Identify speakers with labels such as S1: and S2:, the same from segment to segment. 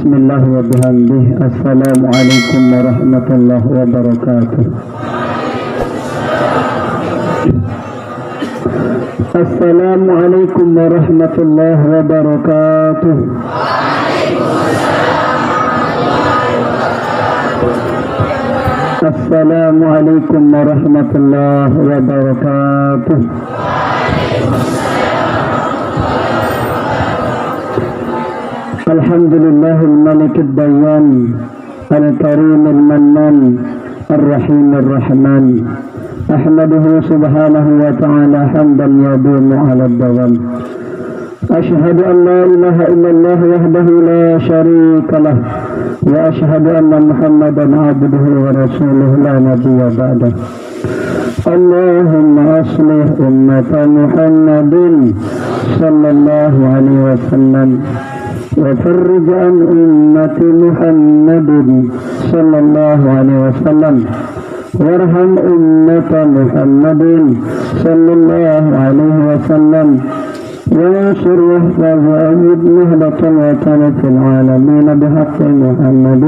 S1: Bismillah wa bihamdih. Assalamualaikum warahmatullahi wabarakatuh. Assalamualaikum warahmatullahi wabarakatuh. Assalamualaikum warahmatullahi wabarakatuh. Alhamdulillahil malikid dayyan al-karimil mannan ar-rahimir rahman. Ahmaduhu subhanahu wa ta'ala hamdan yadumu ala dawam. Ashhadu an la ilaha illallah wahdahu la syarika lah. Wa ashhadu anna Muhammadan abduhu wa rasuluhu la nabiyya ba'dah. Allahumma aslih ummata Muhammadin sallallahu alaihi wasallam wa farrij an ummati Muhammadin sallallahu alaihi wasallam warham ummata Muhammadin sallallahu alaihi wasallam وانصر واحفظ وأيد نهضة الوطن في العالمين بحق محمد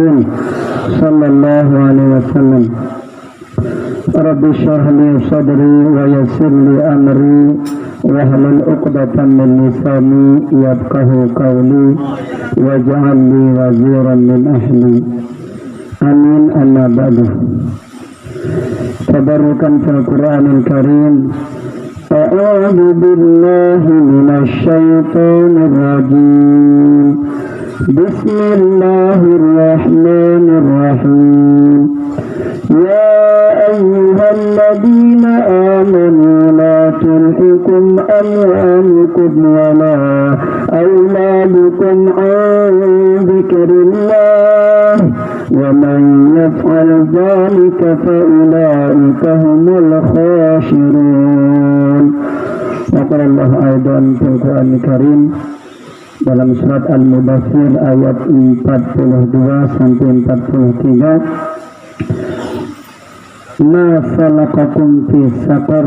S1: صلى الله عليه وسلم رب اشرح لي صدري ويسر لي أمري واحلل عقدة من لساني يفقهوا قولي واجعل لي وزيرا من أهلي آمين. أما بعد تبركا في القرآن الكريم. أعوذ بالله من الشيطان الرجيم. بسم الله الرحمن الرحيم. يا أيها الذين آمنوا لا تلهكم أموالكم ولا أولادكم عن ذكر الله ومن يفعل ذلك فأولئك هم الخاسرون. وقال الله أيضا في القرآن الكريم dalam surat Al-Mudaththir ayat 42 sampai 43. Ma salakakum fi saqar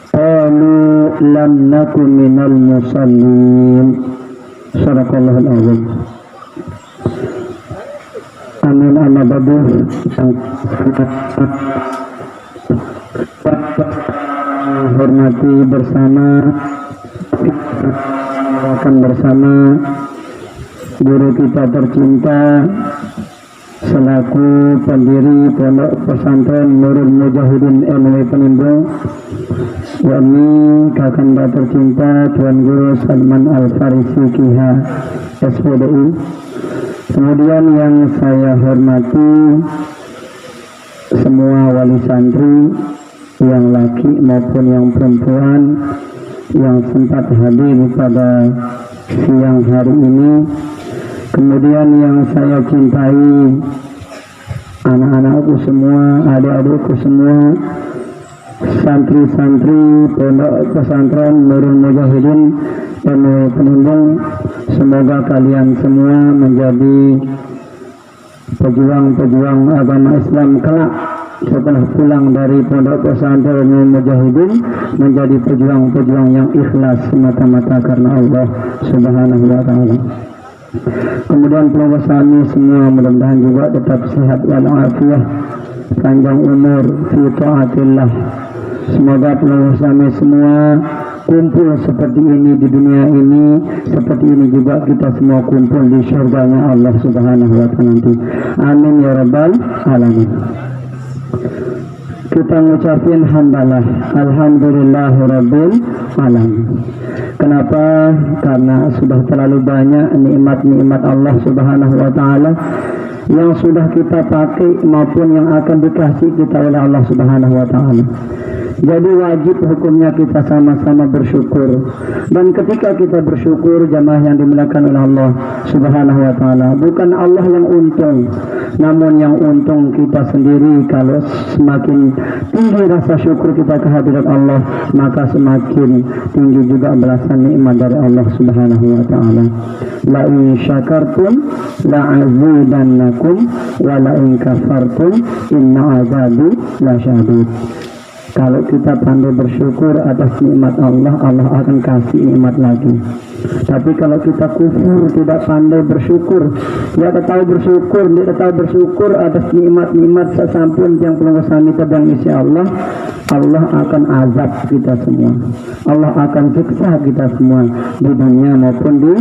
S1: qalu lam naku minal musallin. Sadaqallahul azim. Amin. Amma ba'du. Hormati bersama, akan bersama guru kita tercinta selaku pendiri Pondok Pesantren Nurul Mujahidin NW Penimbang, yakni kakanda tercinta Tuan Guru Salman Al-Farisi Kiha SPDI. Kemudian yang saya hormati semua wali santri yang laki maupun yang perempuan yang sempat hadir pada siang hari ini. Kemudian yang saya cintai anak-anakku semua, adik-adikku semua, santri-santri Pondok Pesantren Nurul Mujahidin NW Penimbang. Semoga kalian semua menjadi pejuang-pejuang agama Islam kelak setelah pulang dari Pondok Pesantren Nurul Mujahidin, menjadi pejuang-pejuang yang ikhlas semata-mata karena Allah Subhanahu wa ta'ala. Kemudian pelawak kami semua mudah-mudahan juga tetap sehat walafiat, panjang umur fi taatillah. Semoga pelawak kami semua kumpul seperti ini di dunia ini, seperti ini juga kita semua kumpul di syurganya Allah Subhanahu wa ta'ala nanti. Amin ya rabbal alamin. Kita ngucapin hamdalah alhamdulillahirabbil alamin. Kenapa? Karena sudah terlalu banyak nikmat-nikmat Allah Subhanahu wa ta'ala yang sudah kita pakai maupun yang akan dikasih kita oleh Allah Subhanahu wa ta'ala. Jadi wajib hukumnya kita sama-sama bersyukur. Dan ketika kita bersyukur, jamaah yang dimuliakan oleh Allah Subhanahu wa ta'ala, bukan Allah yang untung, namun yang untung kita sendiri. Kalau semakin tinggi rasa syukur kita kehadirat Allah, maka semakin tinggi juga balasan nikmat dari Allah Subhanahu wa ta'ala. La in syakartum la azidannakum wa la in kafartum inna azabi lasyadid. Kalau kita pandai bersyukur atas nikmat Allah, Allah akan kasih nikmat lagi. Tapi kalau kita kufur, tidak pandai bersyukur, tidak tahu bersyukur atas nikmat-nikmat sesampun yang pelengkap sami tedang isi Allah akan azab kita semua. Allah akan siksa kita semua di dunia maupun di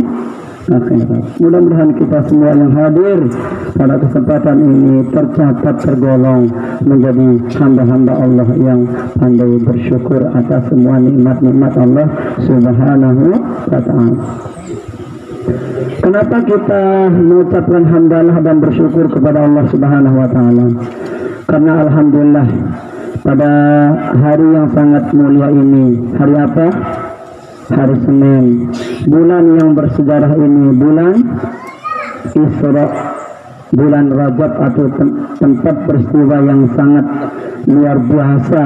S1: akhirat. Mudah-mudahan kita semua yang hadir pada kesempatan ini tergolong menjadi hamba-hamba Allah yang pandai bersyukur atas semua nikmat-nikmat Allah Subhanahu wa ta'ala. Kenapa kita mengucapkan hamdalah dan bersyukur kepada Allah Subhanahu wa ta'ala? Karena alhamdulillah pada hari yang sangat mulia ini, hari apa? Hari Senin, bulan yang bersejarah ini, bulan Isra, bulan Rajab, atau tempat peristiwa yang sangat luar biasa.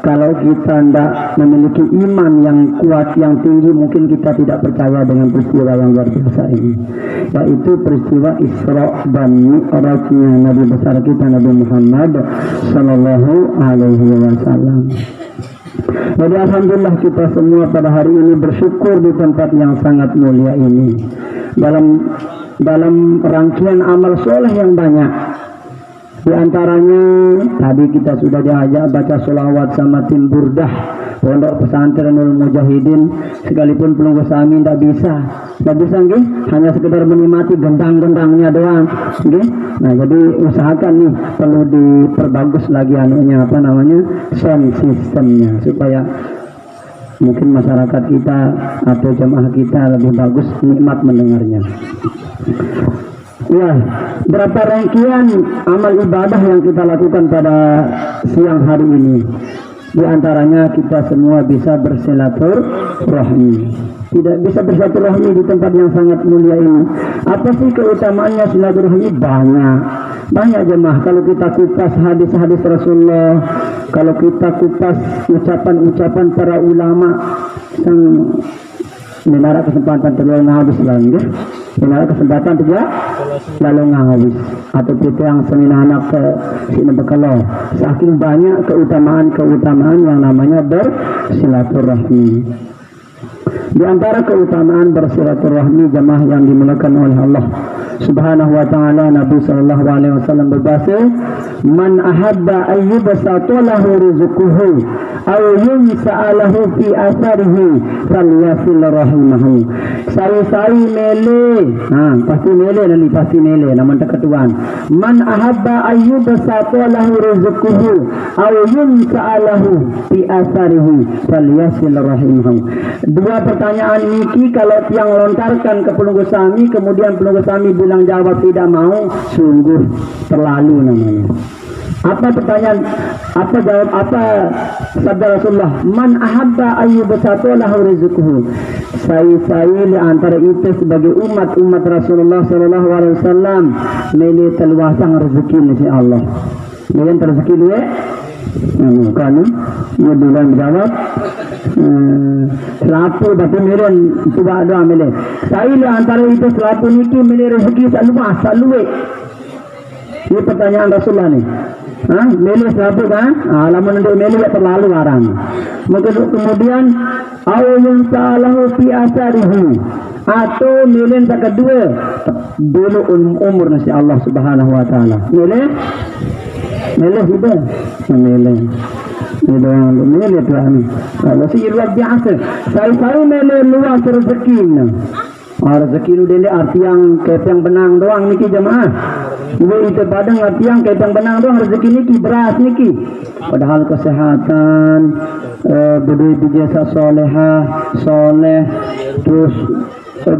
S1: Kalau kita tidak memiliki iman yang kuat, yang tinggi, mungkin kita tidak percaya dengan peristiwa yang luar biasa ini, yaitu peristiwa Isra dan Mi'rajnya Nabi besar kita Nabi Muhammad Sallallahu Alaihi Wasallam. Jadi alhamdulillah kita semua pada hari ini bersyukur di tempat yang sangat mulia ini. Dalam rangkaian amal soleh yang banyak. Di antaranya tadi kita sudah diajak baca sholawat sama tim Burdah Pondok Pesantrenul Mujahidin, sekalipun pelunggu sami tidak bisa nggih, hanya sekedar menikmati gendang-gendangnya doang nggih. Nah, jadi usahakan nih, perlu diperbagus lagi sound systemnya, supaya mungkin masyarakat kita atau jamaah kita lebih bagus nikmat mendengarnya. Ya, berapa rangkaian amal ibadah yang kita lakukan pada siang hari ini. Di antaranya kita semua bisa bersilaturahmi. Tidak bisa bersilaturahmi di tempat yang sangat mulia ini. Apa sih keutamaannya silaturahmi? Banyak jemaah. Kalau kita kupas hadis-hadis Rasulullah, kalau kita kupas ucapan-ucapan para ulama yang menara kesempatan terlalu habis lagi, menara kesempatan tidak lalu ngawis atau kita yang senin anak ke sini bekalo. Saking banyak keutamaan yang namanya bersilaturahmi. Di antara keutamaan bersilaturahmi jemaah yang dimuliakan oleh Allah Subhanahu wa ta'ala, Nabi sallallahu alaihi wasallam berbahasa, "Man ahabba ayyubsata lahu rizquhu aw yunsa'alahu fi atharihi falyasil rahimahu." Sari-sari mele. Pasti mele namun ketuan. Man ahabba ayyubsata lahu rizquhu aw yunsa'alahu fi atharihi falyasil rahimahu. Dua pertanyaan niki kalau yang lontarkan ke pelunggu sami, kemudian pelunggu sami bilang jawab tidak mau, sungguh terlalu namanya. Apa pertanyaan? Apa jawab? Apa sabda Rasulullah? Man ahabba ayyubsata lahu rizquhu. Saya di antara itu sebagai umat Rasulullah sallallahu alaihi wasallam meli teluasang rezeki si Allah. Melihat rezeki dia kan ia bilang jawab selapu batu milen coba doa mele. Saya di antara itu selapu niki mele rezeki salue. Ini pertanyaan Rasulullah nih. Mele selapu kan? Alamun untuk mele terlalu barang. Kemudian awalun salahu fi asarihi, atau mele yang kedua dulu umur nasi Allah Subhanahu wa ta'ala. Mele hidup mele Tuhan. Kalau si luar biasa, saya mele luas rezekinya. Rezeki itu dia arti yang kepeng benang doang niki jemaah. Itu padang arti yang kepeng benang doang, rezeki niki beras niki. Padahal kesehatan, budi jasa soleh, terus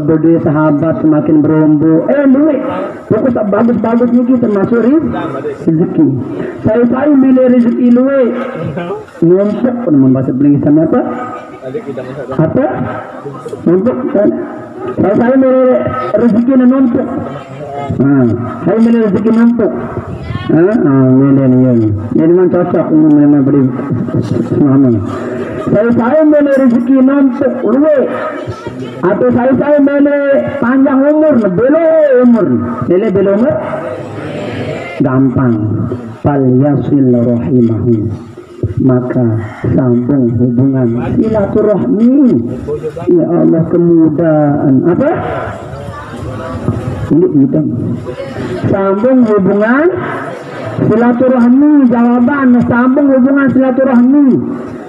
S1: budi sahabat semakin berumbu. Duit, fokus bagus niki termasuk rezeki. Saya milih rezeki luwe. Numpuk, teman bahasa Belingisan apa? Numpuk kan? Saya milih rezeki numpuk. Saya milih rezeki numpuk. Milenial. Jadi memang cocok memang beri semangat. Saya milih rezeki numpuk luwe. Atau saya milih panjang umur, belo umur. Belo umur gampang. Fal yasil rahimahu. maka sambung hubungan silaturahmi. Ya Allah, kemudahan apa? Ini hitam. Sambung hubungan silaturahmi. Jawaban sambung hubungan silaturahmi.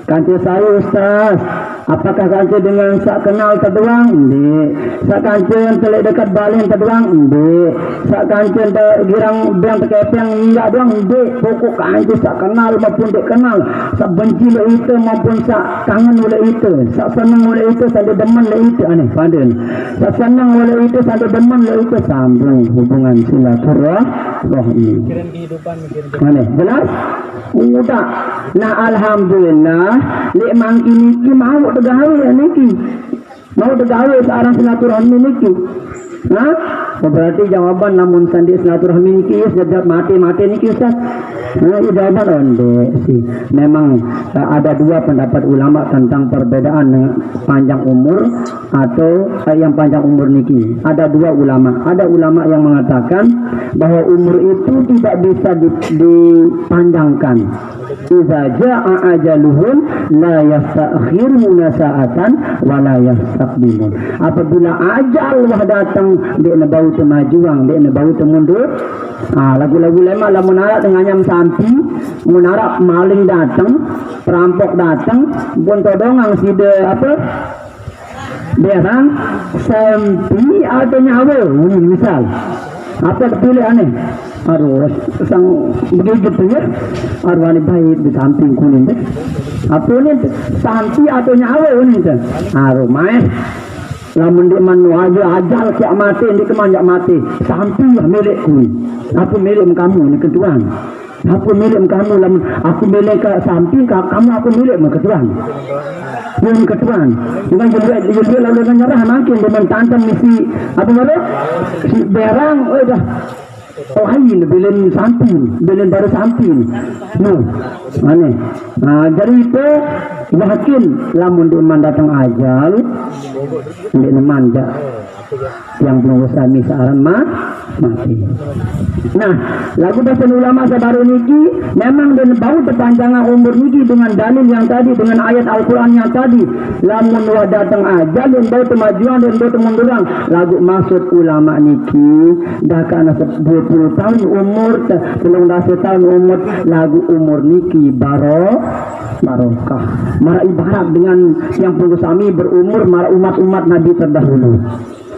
S1: Kanci saya Ustaz, apakah kanci dengan sak kenal terdoang? Enggak. Sak kanci telik dekat balin terdoang? Enggak. Sak kanci girang biang terkepeng enggak doang? Enggak. Pokok kanci sak kenal maupun tak kenal, sak benci le itu maupun sak kangen oleh itu, sak senang oleh itu, sampai demen le itu. Aneh padan. Sak senang oleh itu, sampai demen le itu. Sambung hubungan silaturahmi. Aneh, jelas? Mudah. Nah, alhamdulillah lek mangki niki mau tegawe niki. Mau tegawe searang silaturahmi niki. Nah, berarti jawaban namun sandi silaturahmi niki sejak mati niki Ustaz. Nah, jawaban onde sih. Memang ada dua pendapat ulama tentang perbedaan panjang umur atau yang panjang umur niki. Ada dua ulama. Ada ulama yang mengatakan bahwa umur itu tidak bisa dipanjangkan. Idza jaa ajaluhum la yastakhiruna sa'atan wa la yastaqdimun. Apabila ajal wah datang dia na bau temajuang, dia na bau temundur. Lagu-lagu lama lamun arah dengan nyam sampi, mun arah maling datang, perampok datang, pun todongang si de apa? Berang sampi atau nyawa, ini misal. Apa pilih aneh? Aduh, sang begitu ya. Arwani baik di samping kuning deh. Apa ini santi atau nyawa ini kan? Aduh, main. Lamun di manu aja ajal siap mati, di kemanjak mati. Sampi lah milikku. Aku milik kamu ini ketuan. Aku milik kamu, lamun aku milik ke sampi, kamu aku milik ketuan. Yang ketuan. Dengan juga lalu dengan nyerah makin dengan tantang misi apa namanya? Si berang, udah. Oh ini belen samping, belen baru samping. No, aneh. Jadi itu yakin lamun diman datang ajal, di manja yang belum sami searan mati. Nah, lagu bahasa ulama sabaru niki memang dan bau terpanjangan umur niki dengan dalil yang tadi, dengan ayat Al-Quran yang tadi. Lamun wa datang ajal dan bau kemajuan dan bau kemunduran. Lagu maksud ulama niki dah kana 20 tahun umur, 30 tahun umur, lagu umur niki barokah. Mara ibarat dengan yang penggusami berumur mara umat-umat Nabi terdahulu.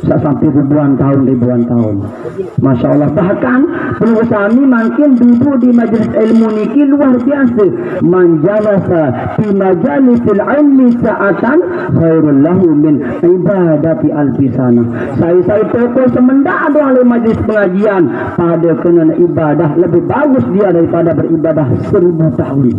S1: Sampai ribuan tahun. Masya Allah. Bahkan penggusami makin duduk di majelis ilmu niki luar biasa. Man jalasa fi majalisil ilmi sa'atan khairul lahu min ibadati alfi sana. Saya tokoh semendak ada oleh majelis pengajian pada kena ibadah lebih bagus dia daripada beribadah 1000 tahun.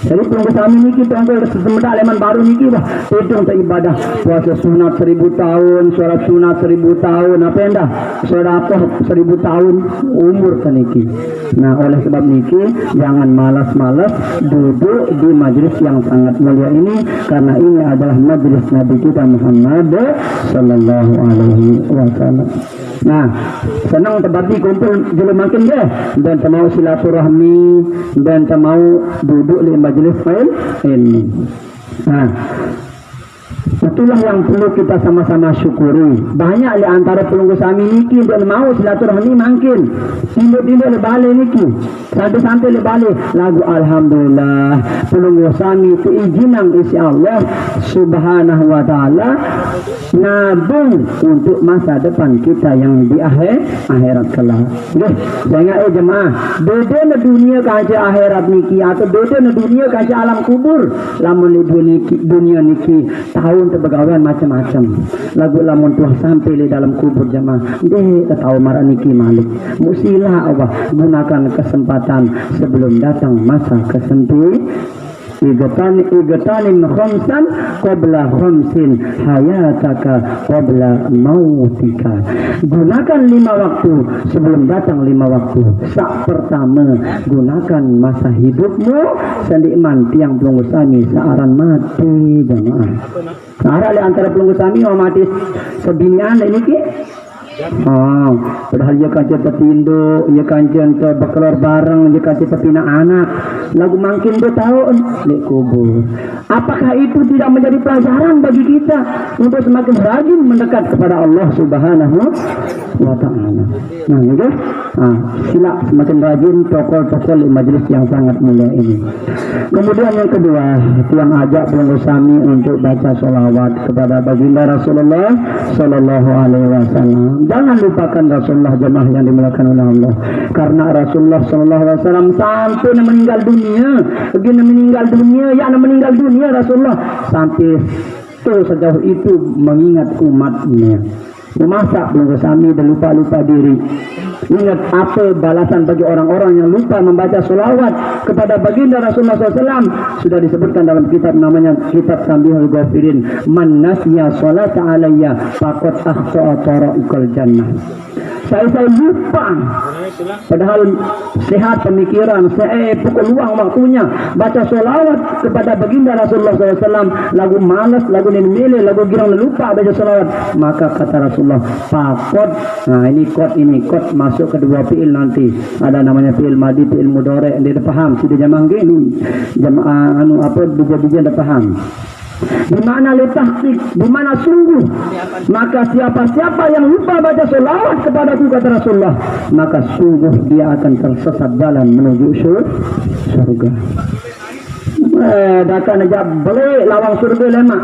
S1: Jadi penggusami niki tuan-tuan semendak leman baru niki bah hitung tak ibadah puasa sunat 1000 tahun, sholat sunat 1000 tahun, apa endah sedekah 1000 tahun umur kaniki. Nah, oleh sebab niki jangan malas-malas duduk di majelis yang sangat mulia ini, karena ini adalah majelis Nabi kita Muhammad sallallahu alaihi wasallam. Nah, senang terbati kumpul julu makin deh, dan mau silaturahmi dan mau duduk di majelis ini. Nah, itulah yang perlu kita sama-sama syukuri. Banyak di antara penggusami niki dan mau silaturahmi makin tindak lebale niki santai-santai lebale lagu alhamdulillah penggusami itu izinang isi Allah subhanahu wa ta'ala nabung untuk masa depan kita yang di akhirat kelak. Jangan jemaah beda na dunia kaca akhirat niki atau beda na dunia kaca alam kubur. Lamun di dunia niki tahun terbagawan macam-macam. Lagu lamun telah sampai di dalam kubur jemaah. Deh tahu marah niki malik. Musilah Allah gunakan kesempatan sebelum datang masa kesempit. Igatanim khamsan qabla khamsin hayataka qabla mautika. Gunakan 5 waktu sebelum datang 5 waktu. Sak pertama, gunakan masa hidupmu sendiman tiang pelungusami searan mati jemaah. Searah di antara pelungusami mau mati sebinian ini ki Padahal dia kancing tertinduk, dia kancing berkeluar bareng, dia kancing terpina anak. Lagu makin 2 tahun di kubur. Apakah itu tidak menjadi pelajaran bagi kita untuk semakin rajin mendekat kepada Allah Subhanahu wa Ta'ala? Nah, gitu. Sila semakin rajin tokoh-tokoh di majelis yang sangat mulia ini. Kemudian yang kedua, yang ajak pengusaha untuk baca sholawat kepada baginda Rasulullah Sallallahu Alaihi Wasallam. Jangan lupakan Rasulullah, jemaah yang dimuliakan oleh Allah. Karena Rasulullah Sallallahu Alaihi Wasallam sampai meninggal dunia, begini meninggal dunia, meninggal dunia Rasulullah sampai sejauh itu mengingat umatnya. Memasak belum kesami dan lupa-lupa diri. Ingat apa balasan bagi orang-orang yang lupa membaca sholawat kepada baginda Rasulullah SAW. Sudah disebutkan dalam kitab namanya Kitab Tambihul Ghafirin. Man nasiya sholata alayya faqad akhta'a tariqal jannah. Saya lupa, padahal sehat pemikiran, saya pukul luang waktunya baca sholawat kepada baginda Rasulullah SAW, lagu malas, lagu nimile, lagu girang lupa baca sholawat. Maka kata Rasulullah, pakot, nah ini kot masuk ke 2 fiil nanti, ada namanya fiil madi, fiil mudhari, dia dah faham, sudah jamaah gini, jamaah bija-bija dah faham. Di mana letahqiq, di mana sungguh, maka siapa-siapa yang lupa baca sholawat kepadaku kata Rasulullah, maka sungguh dia akan tersesat jalan menuju surga. Datang aja beli lawang surga lemak.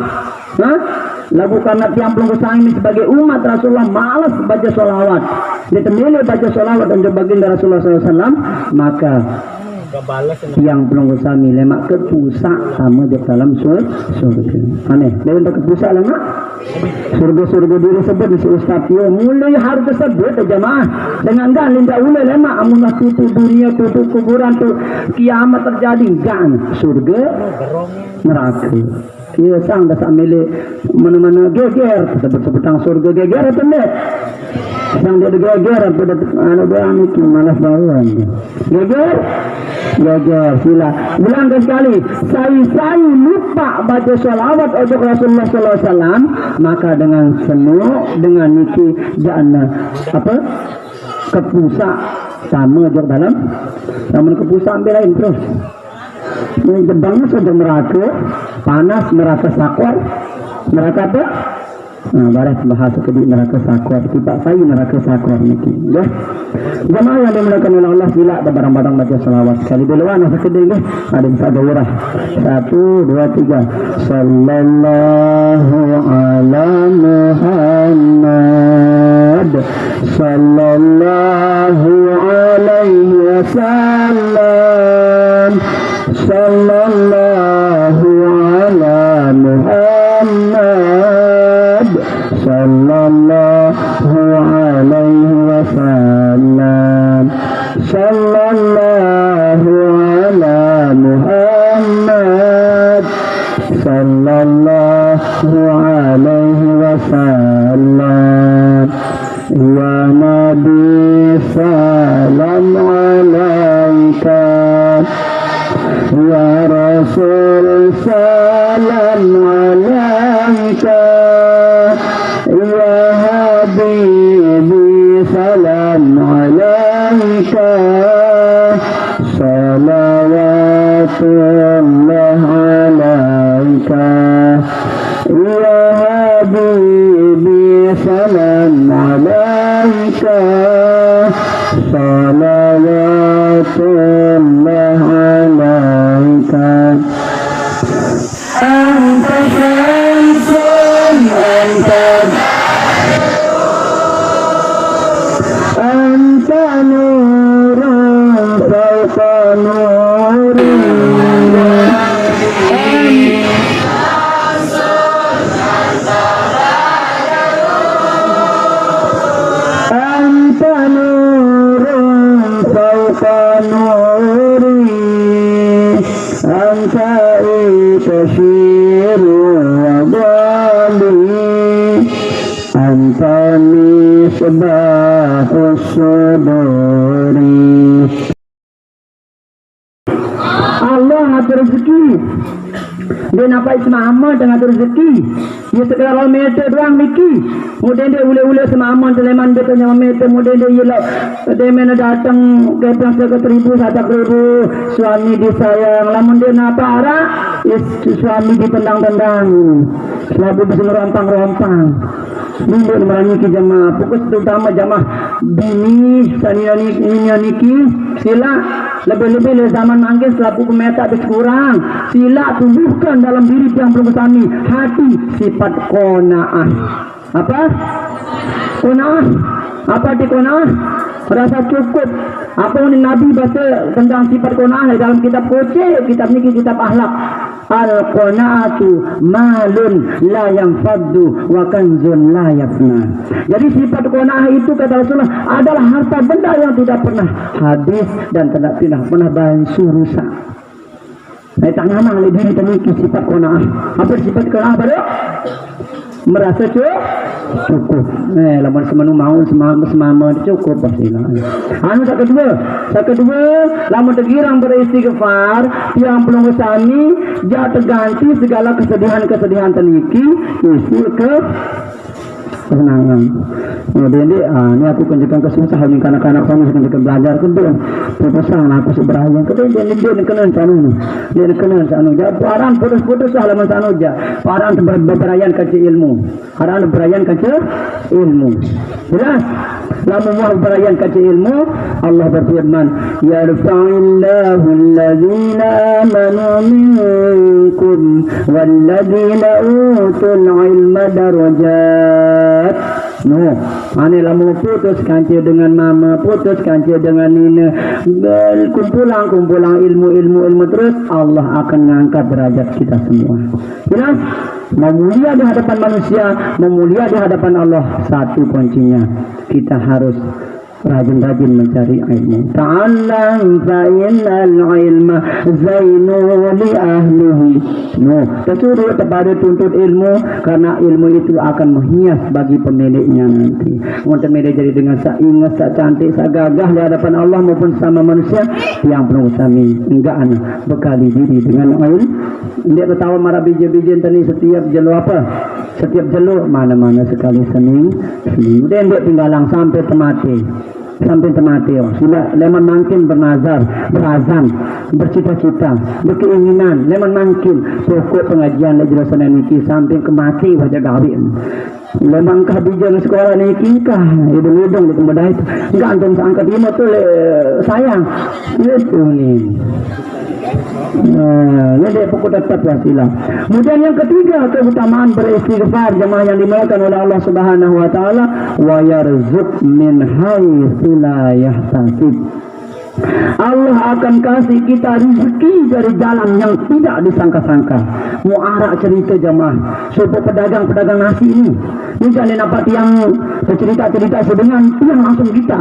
S1: Lagu karena tiang pelunggu ini sebagai umat Rasulullah malas baca sholawat, dia temili baca sholawat untuk baginda Rasulullah SAW, maka yang pelunggu sami lemak kepusak sama di dalam surga. Aneh, dia untuk kepusak lemak surga diri sebut di Ustaz yo mulai harus tersebut jemaah dengan dan linda ulai lemak amunah tutu dunia tutu kuburan tu kiamat terjadi gan surga neraka. Ia sang dah milik mana-mana geger sebut-sebutang surga geger atau enggak? Sang dia geger pada anak berani tu malas bawaan. Geger sila. Bilang sekali, saya lupa baca sholawat untuk Rasulullah SAW, maka dengan semu dengan niki jana kepusak sama jok dalam namun kepusak ambil lain terus. Ini jebangnya sudah neraka panas, neraka sakor, neraka apa? Nah, baris bahasa kedua neraka sakor, tidak saya neraka sakor niki. Ya. Jemaah yang dimuliakan oleh Allah, bila ada barang-barang baca salawat sekali duluan sekedar ya. Ada bisa daurah. 1 2 3. Sallallahu ala Muhammad. Sallallahu alaihi wasallam. Sallallahu ala Muhammad. Sallallahu alaihi wasallam. Sallallahu ala Muhammad. Sallallahu alaihi wasallam. Ya Nabi salam alaika. Ya Rasul salam alaika. Ya Habibi salam alaika. Salawatullah alaika. Ya Habibi salam alaika. Salawatullah alaika. Anta syamsun anta nurun fawqa nurin. Anta nurun fawqa nurin. Anta tashiru wa dhali. Anta misbahus suduri. Allah atur rezeki Dia nampak semama dengan rezeki. Dia sekarang meter doang miki. Kemudian dia ule-ule semama teleman dia tanya meter. Kemudian dia ialah dia mana datang ke pasar ke 1.000 suami disayang. Lamun dia nampak arah, suami ditendang-tendang. Selalu bisa merompang-rompang. Dulu meraniki jamaah. Fokus terutama jamaah bini saninya niki sila lebih-lebih dari zaman manggil selaku pemeta habis kurang. Sila tumbuhkan dalam diri yang belum kami hati sifat qanaah. Apa? Qanaah. Apa di qanaah? Rasa cukup. Apa yang Nabi bahasa tentang sifat qanaah dalam kitab Qoceh, kitab niki kitab akhlak. Al-qanaatu malun la yanfaddu wa kanzun la yafna. Jadi sifat qanaah itu kata Rasulullah adalah harta benda yang tidak pernah habis dan tidak pernah bangsu rusak. Saya tak ngamang oleh diri temiki sifat qanaah. Apa sifat qanaah baru? Merasa cukup. Lamun semanu mau semama cukup pastilah. Anu tak kedua, lamun tergirang beristighfar, yang belum sami ja terganti segala kesedihan teniki isi ke kesenangan. Kemudian ini aku kunjukkan kesusahan ni kanak-kanak kamu sedang belajar ke belum? Proposal aku seberaya. Kemudian dia kena sanu. Dia kena sanu. Jadi paran putus-putus halaman sanu aja. Paran berayan kaca ilmu. Paran berayan kaca ilmu. Jelas? Lalu mau berayan kaca ilmu, Allah berfirman, "Yarfa'illahu alladhina amanu minkum walladhina utul ilma darajat." No, ane lamu putus kancil dengan mama, putus kancil dengan nina, kumpulang ilmu terus Allah akan mengangkat derajat kita semua. Jelas? Memulia di hadapan manusia, memulia di hadapan Allah, satu kuncinya kita harus rajin-rajin mencari ilmu. Ta'allam fa innal ilma zainu li ahlihi. Tersuruh kepada tuntut ilmu karena ilmu itu akan menghias bagi pemiliknya nanti. Untuk pemilik jadi dengan ingat, cantik, gagah di hadapan Allah maupun sama manusia yang perlu kami enggak bekali diri dengan ilmu. Dia ketawa marah biji-biji tadi setiap jelu apa? Setiap jelu mana-mana sekali seminggu. Dan dia tinggalang sampai temati. Sila leman makin berazam, bercita-cita, berkeinginan, leman makin pokok pengajian lejerosan niki sampai kemati wajah gawin. Leman kehabisan sekolah niki kah hidung-hidung di tempat itu enggak antum seangkat lima tu sayang itu nih. Ini pokok tetap wasilah. Kemudian yang ketiga, keutamaan beristighfar jemaah yang dimuliakan oleh Allah Subhanahu wa taala, wa yarzuq min haitsu la yahtasib. Allah akan kasih kita rezeki dari jalan yang tidak disangka-sangka. Muarak cerita jemaah, supaya pedagang-pedagang nasi ini jangan dapat yang cerita-cerita sedengan yang langsung kita.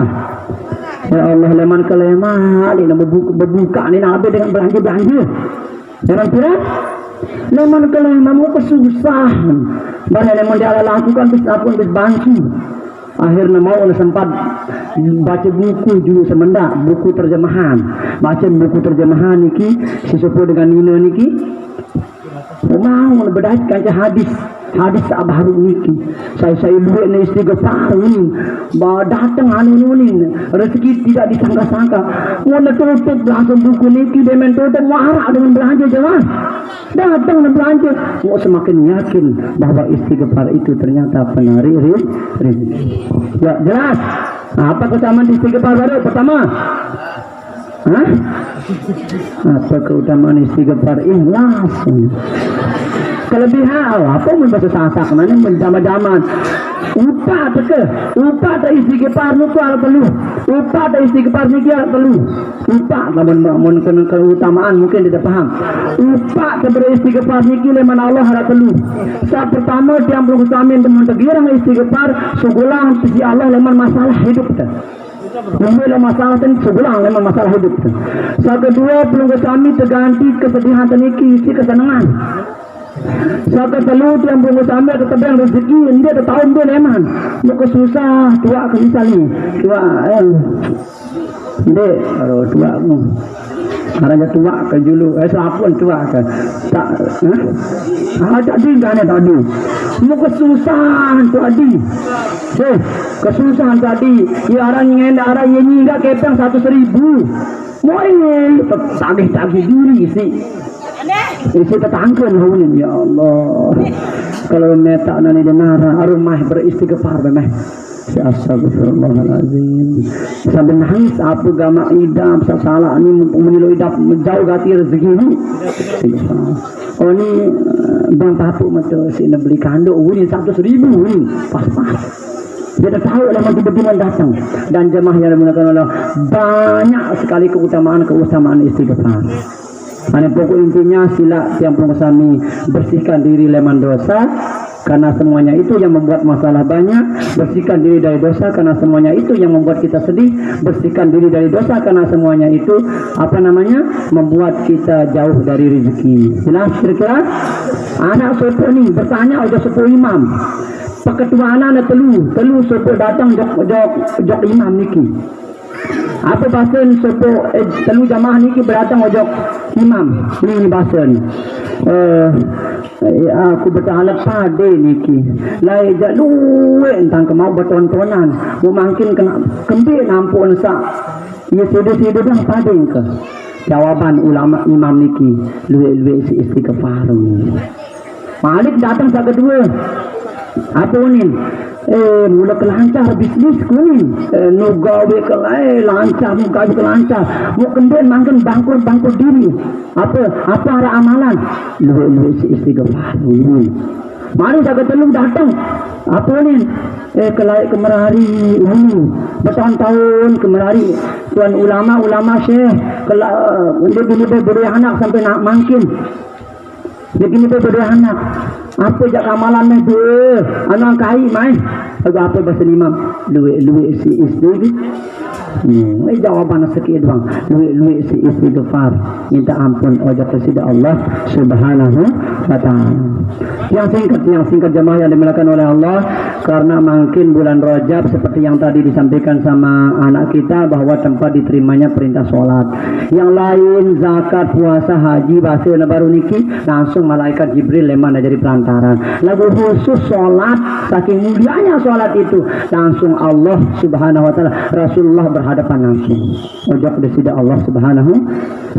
S1: Ya Allah, leman kelemah ni nak berbuka ni nak habis dengan belanja. Jangan kira leman kelemah mau kesusahan. Banyak leman dia lakukan pun bantu. Akhirnya mau sempat baca buku juga semenda, buku terjemahan. Baca buku terjemahan niki sesuatu dengan Nina niki. Mau berdasarkan hadis baru niki. Saya buat ni istighfar ni. Datang anu ni rezeki tidak disangka-sangka. Mula tutup langsung buku niki dia mentutup marah dengan belanja jemaah. Datang dan belanja. Mau semakin yakin bahawa istighfar itu ternyata penarik rezeki. Ya, jelas. Apa keutamaan istighfar baru? Pertama, apa keutamaan istighfar? Ikhlas. Kelebihan apa pun bahasa sasak mana menjama-jaman upah tak istighfar nu kual perlu upah tak istighfar ni dia perlu upah lamun kena keutamaan mungkin tidak paham upah tak beristighfar ni kile mana Allah harap perlu saat pertama yang perlu kami teman tegirang istighfar sugulang si Allah leman masalah hidup kita. Mula masalah ini sebelang memang masalah hidup. Saat kedua perlu kami terganti kesedihan teniki isi kesenangan. Saat ketiga yang perlu kami ketebang rezeki dia tahun dia leman. Muka susah tua ke misal ni tua dek kalau tua Arahnya tua ke dulu, selapun tua ke. Tak, tadi kan tadi. Mau kesusahan tadi. Kesusahan tadi. Ya orang yang arah ini enggak kepeng 100.000. Woi, tagih-tagih diri sih. Isi tetangkan haunin ya Allah. Kalau meta nani denara arumah beristighfar bemeh. Astagfirullahaladzim. Sambil nangis apa gama idam salah ini menilu idam jauh gati rezeki ini. Oh ini bang papu macam si nak beli kanduk ini 100.000 ini pas-pas. Dia dah tahu lah mati berdimang datang. Dan jemaah yang dimulakan Allah banyak sekali keutamaan istighfar. Hanya pokok intinya sila yang perlu kami bersihkan diri leman dosa, karena semuanya itu yang membuat masalah banyak. Bersihkan diri dari dosa karena semuanya itu yang membuat kita sedih. Bersihkan diri dari dosa karena semuanya itu membuat kita jauh dari rezeki. Jelas kira-kira? Anak sopo ni bertanya aja sopo imam. Peketua anak telu sopo datang jok imam niki. Apa bahasa sopo telu jamaah niki beratang ojok imam ni bahasa ni. Aku bertalak pada niki lai jaluwe entang kemau bertontonan mau makin kena kembali nampun sak ya sudah dah pada ke jawaban ulama imam niki luwe si istighfar Malik datang sak kedua apa ni mula kelancar bisnis kuning nugawe kelai lancar muka kelancar mau kemudian makin bangkrut diri apa arah amalan luwe si istighfar ini mari saya telung datang apa ni kelai kemerari ini bertahun-tahun kemerari tuan ulama syekh begini beri anak sampai nak makin begini beri anak apa jak amalan ni tu anak kai mai apa bahasa imam luwe si istri jawapan sikit bang luwe si istighfar minta ampun ojak kepada Allah Subhanahu wa taala. Yang singkat jemaah yang dimulakan oleh Allah, karena mungkin bulan Rajab seperti yang tadi disampaikan sama anak kita bahwa tempat diterimanya perintah sholat. Yang lain zakat, puasa, haji, bahasa baru niki langsung malaikat Jibril leman jadi pelantaran. Lagu khusus sholat, saking mulianya sholat itu langsung Allah Subhanahu wa taala, Rasulullah berhadapan langsung. Ojak kepada Allah Subhanahu,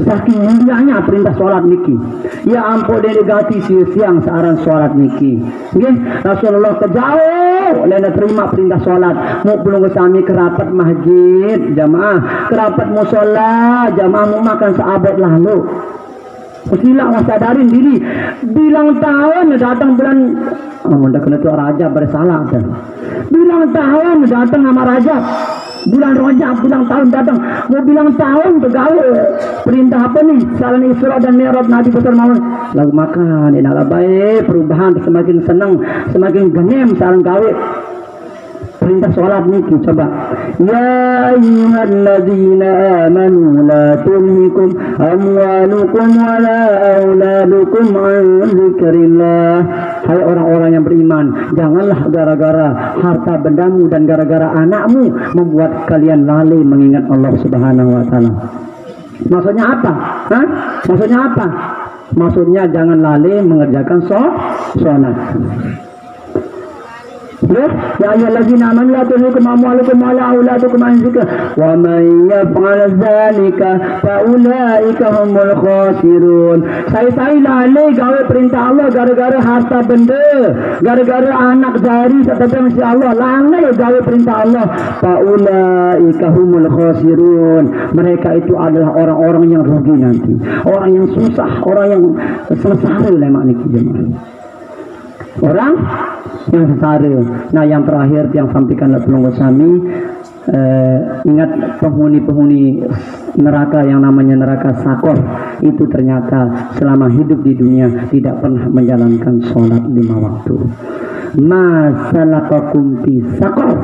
S1: saking mulianya perintah sholat niki. Ya ampun delegasi siang searan sholat niki. Okay? Rasulullah kejauh lena terima perintah sholat. Mau belum kesami kerapat masjid jamaah, kerapat musola jamaah mau makan seabad lalu. Silang sadarin diri. Bilang tahun datang bulan dah kena tu Rajab bersalah dah. Bilang tahun datang nama Rajab. Bulan Rajab bilang tahun datang. Mau bilang tahun pegawai perintah apa ni? Salan Isra dan Mi'raj Nabi besar Muhammad. Lagu makan enak baik, perubahan semakin senang, semakin genem salan gawe. Perintah sholat niki coba. Ya ayyuhalladzina amanu la tulhikum amwalukum wala auladukum an dzikrillah. Hai orang-orang yang beriman, janganlah gara-gara harta bendamu dan gara-gara anakmu membuat kalian lalai mengingat Allah Subhanahu wa taala. Maksudnya apa? Maksudnya apa? Maksudnya jangan lalai mengerjakan sholat. Ya ayyuhallazina amanu la tulhikum amwalukum wala auladukum an dzikrillah wa man yaf'al dzalika fa ulaika humul khasirun. Saya lalai gawe perintah Allah gara-gara harta benda, gara-gara anak jari serta mesti Allah lalai gawe perintah Allah, fa ulaika humul khasirun. Mereka itu adalah orang-orang yang rugi nanti, orang yang susah, orang yang sengsara lah maknanya jemaah. Orang yang sengsara. Nah yang terakhir yang sampaikan oleh pelunggu kami, ingat penghuni neraka yang namanya neraka Sakor itu ternyata selama hidup di dunia tidak pernah menjalankan sholat 5 waktu. Masalakakum fi Sakor.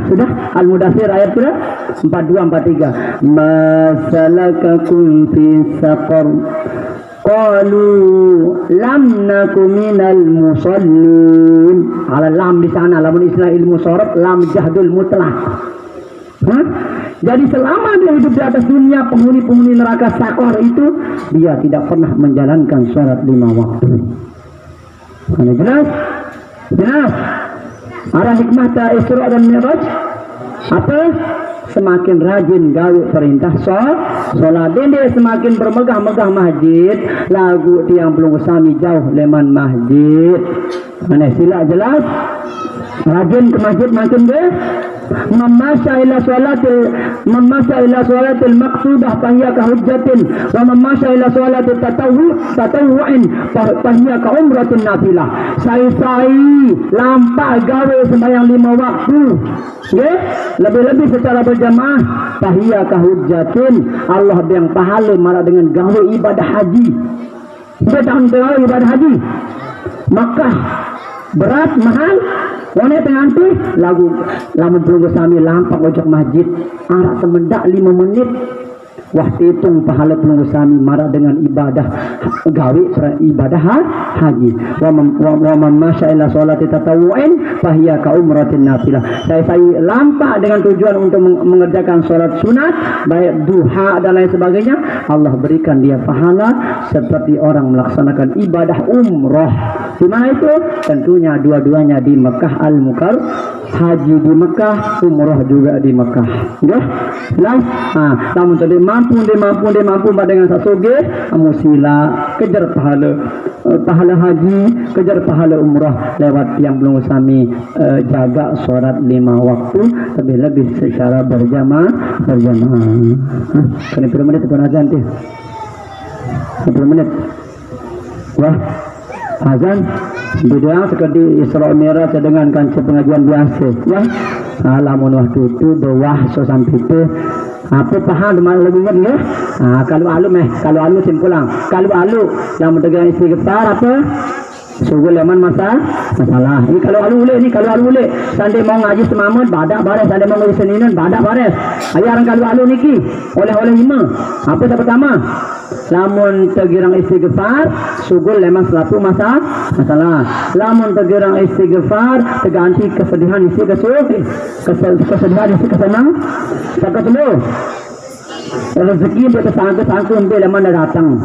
S1: Sudah Al-Mudaththir ayat sudah 42-43. Masalakakum fi Sakor. Qalu lam naku minal musallin. Ala lam di sana lamun istilah ilmu sorab lam jahdul mutlak. Jadi selama dia hidup di atas dunia, penghuni-penghuni neraka sakor itu, dia tidak pernah menjalankan sholat 5 waktu. Ini jelas? Jelas? Ada hikmah ta Isra dan Mi'raj? Apa? Semakin rajin gawe perintah sholat, dia semakin bermegah-megah masjid, lagu tiang belum sami jauh leman masjid. Mana sila jelas? Rajin ke masjid makin deh. Memasa ila sholatil maqsudah fahiya ka hujjatin wa memasa ila sholatil tatawwu'in fahiya ka umratin nafilah. Sai lampak gawe sembahyang 5 waktu, okay? Lebih-lebih secara berjamaah fahiya ka hujjatin. Allah yang pahala malah dengan gawe ibadah haji. Dia tahun gawe ibadah haji Makkah berat mahal. Wanita nganti lagu lamun belum sami lampak ojok masjid arak semendak 5 menit. Wah hitung pahala belum sami marah dengan ibadah gawe ibadah haji. Wa man masya ila sholati tatawwu'in fahiya ka umratin nafilah. Saya lampak dengan tujuan untuk mengerjakan sholat sunat baik duha dan lain sebagainya, Allah berikan dia pahala seperti orang melaksanakan ibadah umroh. Di mana itu? Tentunya dua-duanya di Mekah Al-Mukarram, haji di Mekah, umroh juga di Mekah. Ya, jelas? Namun tadi mampu dengan sasuge, amusila kejar pahala haji, kejar pahala umroh lewat yang belum sami jaga sholat 5 waktu, lebih secara berjamaah. Kena berapa menit pun azan tu? 10 menit. Wah. Azan bidang seperti Isra Mi'raj dengan kancah pengajian biasa ya. Lamun waktu itu bawah so sampai itu apa paham dengan lebih kan ya. Kalau alu simpulang. Kalau alu yang mendengar istighfar apa? Sugul leman masalah. Ini kalau alu ule. Sande mau ngaji semamat badak bares, sande mau ngaji Seninun badak bares. Ayaran kalau alu niki oleh-oleh 5. Apa yang pertama? Lamun tegirang istighfar sugul leman selapu masalah. Lamun tegirang istighfar terganti kesedihan isi kesedihan isi kesenang sakat dulu rezeki bersangka-sangka untuk leman datang.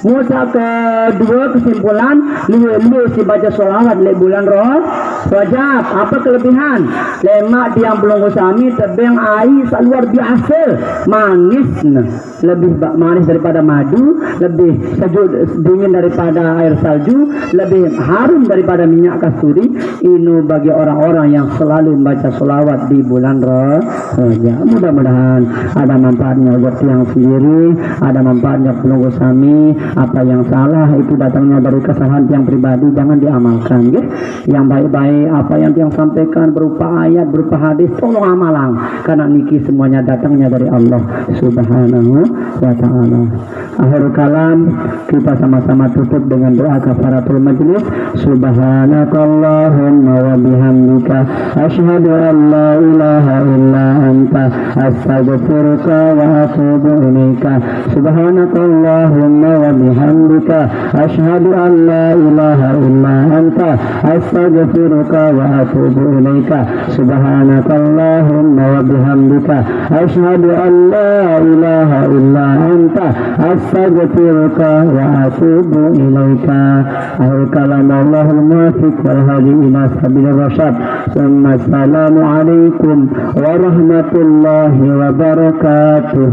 S1: Musa kedua kesimpulan lu si baca sholawat le bulan Rajab. Apa kelebihan? Lemak diam belum usami tebeng air luar biasa manis, lebih manis daripada madu, lebih sejuk dingin daripada air salju, lebih harum daripada minyak kasturi. Ini bagi orang-orang yang selalu membaca sholawat di bulan Rajab. Mudah-mudahan ada manfaatnya buat yang sendiri, ada manfaatnya belum usami. Apa yang salah itu datangnya dari kesalahan yang pribadi, jangan diamalkan ya. Yang baik-baik apa yang sampaikan berupa ayat, berupa hadis, tolong amalan, karena niki semuanya datangnya dari Allah Subhanahu wa ta'ala. Akhir kalam kita sama-sama tutup dengan doa kafaratul majlis. Subhanakallahumma wa bihamdika asyhadu an la ilaha illa anta astaghfiruka wa atubu ilaika. Subhanakallahumma wa bihamdika asyhadu an la ilaha illa anta astaghfiruka wa atubu ilaika. Subhanakallahumma wa bihamdika asyhadu an la ilaha illa anta astaghfiruka wa atubu ilaika. Akhir kalam Allahul muwaffiq wal hadi ila sabilir rasyad. Assalamu alaikum warahmatullahi wabarakatuh.